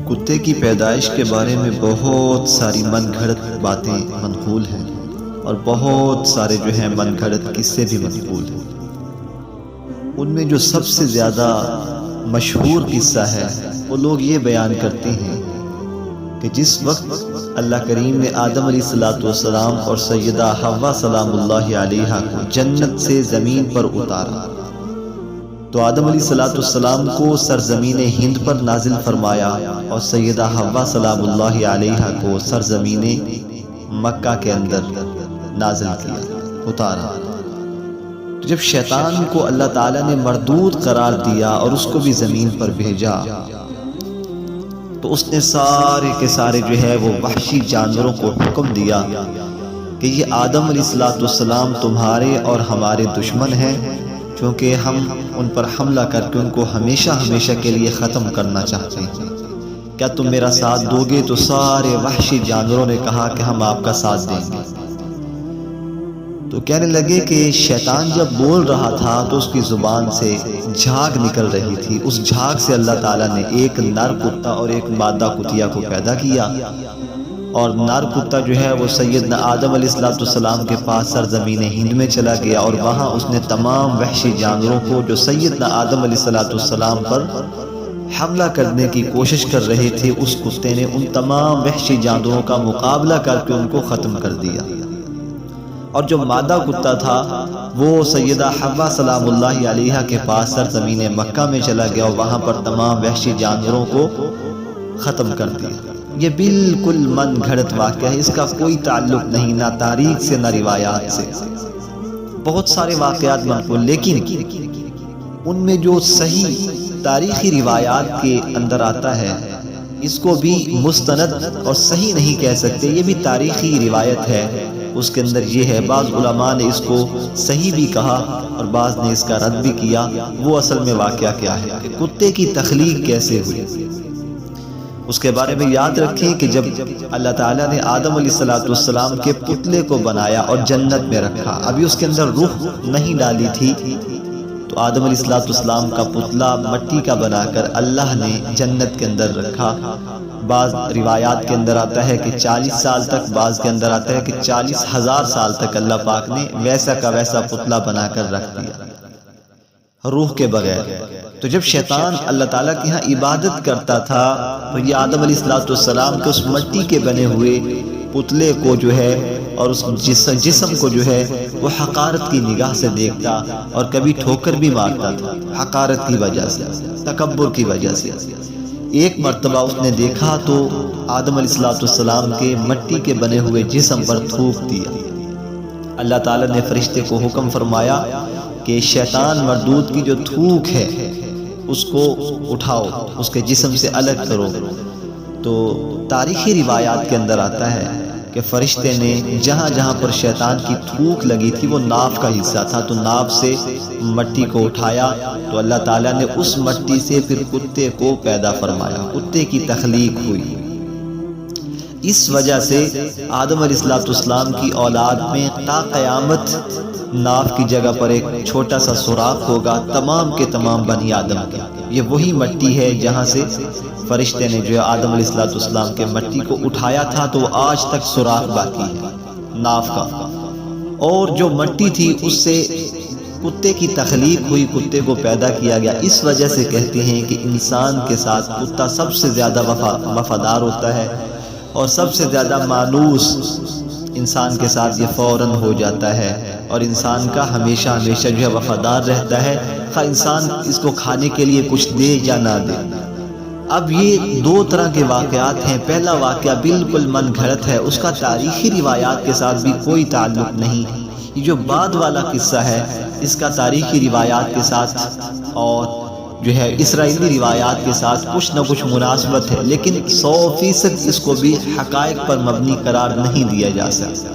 کتے کی پیدائش کے بارے میں بہت ساری من گھڑت باتیں منقول ہیں اور بہت سارے جو ہیں من گھڑت قصے بھی منقول ہیں۔ ان میں جو سب سے زیادہ مشہور قصہ ہے وہ لوگ یہ بیان کرتے ہیں کہ جس وقت اللہ کریم نے آدم علیہ السلام اور سیدہ حوا سلام اللہ علیہا کو جنت سے زمین پر اتارا تو آدم علیہ السلام کو سرزمین ہند پر نازل فرمایا اور سیدہ حوا سلام اللہ علیہا کو سرزمین مکہ کے اندر نازل کیا، اتارا۔ تو جب شیطان کو اللہ تعالیٰ نے مردود قرار دیا اور اس کو بھی زمین پر بھیجا تو اس نے سارے کے سارے جو ہے وہ وحشی جانوروں کو حکم دیا کہ یہ آدم علیہ السلام تمہارے اور ہمارے دشمن ہیں، چونکہ ہم ان پر حملہ کر کے ان کو ہمیشہ ہمیشہ کے لیے ختم کرنا چاہتے ہیں، کیا تم میرا ساتھ دو گے؟ تو سارے وحشی جانوروں نے کہا کہ ہم آپ کا ساتھ دیں گے۔ تو کہنے لگے کہ شیطان جب بول رہا تھا تو اس کی زبان سے جھاگ نکل رہی تھی، اس جھاگ سے اللہ تعالیٰ نے ایک نر کتا اور ایک مادہ کتیا کو پیدا کیا، اور نر کتا جو ہے وہ سیدنا آدم علیہ السلام کے پاس سرزمین ہند میں چلا گیا اور وہاں اس نے تمام وحشی جانوروں کو جو سیدنا آدم علیہ السلام پر حملہ کرنے کی کوشش کر رہے تھے، اس کتے نے ان تمام وحشی جانوروں کا مقابلہ کر کے ان کو ختم کر دیا۔ اور جو مادہ کتا تھا وہ سیدہ حوا سلام اللہ علیہا کے پاس سرزمین مکہ میں چلا گیا اور وہاں پر تمام وحشی جانوروں کو ختم کر دیا۔ یہ بالکل من گھڑت واقعہ ہے، اس کا کوئی تعلق نہیں نہ تاریخ سے نہ روایات سے۔ بہت سارے واقعات منقول، لیکن ان میں جو صحیح تاریخی روایات کے اندر آتا ہے اس کو بھی مستند اور صحیح نہیں کہہ سکتے، یہ بھی تاریخی روایت ہے۔ اس کے اندر یہ ہے، بعض علماء نے اس کو صحیح بھی کہا اور بعض نے اس کا رد بھی کیا۔ وہ اصل میں واقعہ کیا ہے کہ کتے کی تخلیق کیسے ہوئی، اس کے بارے میں یاد رکھیں کہ جب اللہ تعالیٰ نے آدم علیہ السلام کے پتلے کو بنایا اور جنت میں رکھا، ابھی اس کے اندر روح نہیں ڈالی تھی، تو آدم علیہ السلام کا پتلا مٹی کا بنا کر اللہ نے جنت کے اندر رکھا۔ بعض روایات کے اندر آتا ہے کہ 40 سال تک، بعض کے اندر آتا ہے کہ 40,000 سال تک اللہ پاک نے ویسا کا ویسا پتلا بنا کر رکھ دیا روح کے بغیر۔ تو جب شیطان اللہ تعالیٰ کی یہاں عبادت کرتا تھا تو یہ آدم علیہ السلام کے اس مٹی کے بنے ہوئے پتلے کو جو ہے اور اس جسم کو جو ہے وہ حقارت کی نگاہ سے دیکھتا اور کبھی ٹھوکر بھی مارتا تھا، حقارت کی وجہ سے، تکبر کی وجہ سے۔ ایک مرتبہ اس نے دیکھا تو آدم علیہ السلام کے مٹی کے بنے ہوئے جسم پر تھوک دیا۔ اللہ تعالیٰ نے فرشتے کو حکم فرمایا کہ شیطان مردود کی جو تھوک ہے اس کو اٹھاؤ، اس کے جسم سے الگ کرو۔ تو تاریخی روایات کے اندر آتا ہے کہ فرشتے نے جہاں جہاں پر شیطان کی تھوک لگی تھی وہ ناف کا حصہ تھا، تو ناف سے مٹی کو اٹھایا تو اللہ تعالیٰ نے اس مٹی سے پھر کتے کو پیدا فرمایا، کتے کی تخلیق ہوئی۔ اس وجہ سے آدم علیہ السلام کی اولاد میں تا قیامت ناف کی جگہ پر ایک چھوٹا سا سوراخ ہوگا تمام کے تمام بنی آدم کے۔ یہ وہی مٹی ہے جہاں سے فرشتے نے جو آدم علیہ السلام کے مٹی کو اٹھایا تھا، تو وہ آج تک سوراخ باقی ہے ناف کا۔ اور جو مٹی تھی اس سے کتے کی تخلیق ہوئی، کتے کو پیدا کیا گیا۔ اس وجہ سے کہتے ہیں کہ انسان کے ساتھ کتا سب سے زیادہ وفادار ہوتا ہے اور سب سے زیادہ مانوس انسان کے ساتھ یہ فوراً ہو جاتا ہے، اور انسان کا ہمیشہ ہمیشہ جو ہے وفادار رہتا ہے، خواہ انسان اس کو کھانے کے لیے کچھ دے یا نہ دے۔ اب یہ دو طرح کے واقعات ہیں۔ پہلا واقعہ بالکل من گھڑت ہے، اس کا تاریخی روایات کے ساتھ بھی کوئی تعلق نہیں۔ یہ جو بعد والا قصہ ہے اس کا تاریخی روایات کے ساتھ اور جو ہے اسرائیلی روایات کے ساتھ کچھ نہ کچھ مناسبت ہے، لیکن 100% اس کو بھی حقائق پر مبنی قرار نہیں دیا جا سکتا۔